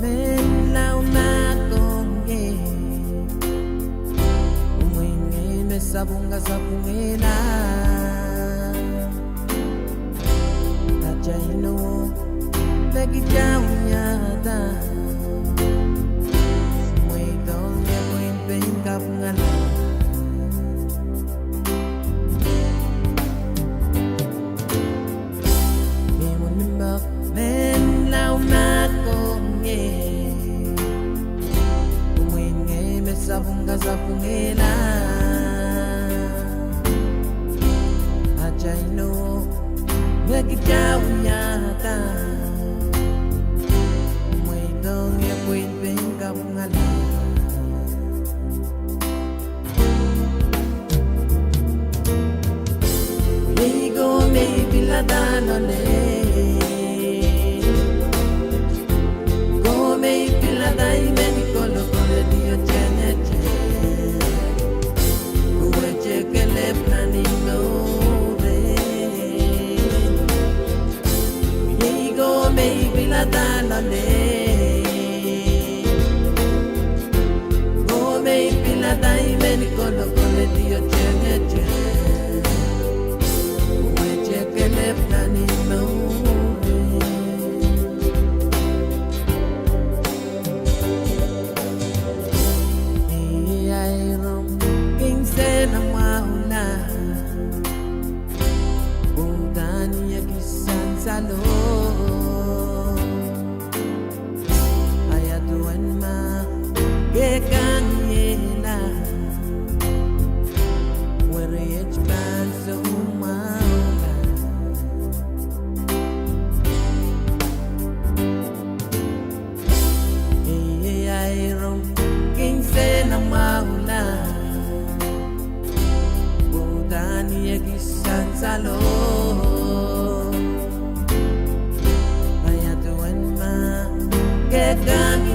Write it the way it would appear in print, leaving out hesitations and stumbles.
men now na konge umwenge mesabunga sabungena tajaino Nagijaunyata Mwitong ya mwing kapngala Mimunimbak men lau na konge Umwinge mesabunga sabungela Ajaino Nagijaunyata Dong ya quên bên gặp ngàn Ligo me piladano ne Go me piladai meni kolo kolo dio chene che Uwe che le plani no re Ligo me piladano ne Dai meni kolo kolo dio chenge che Uwe che ke le plani no Ni ai rom king se na maula Udani ya kisan salo Ayatuan ma Gekan Salo Ayatuan ma Gegang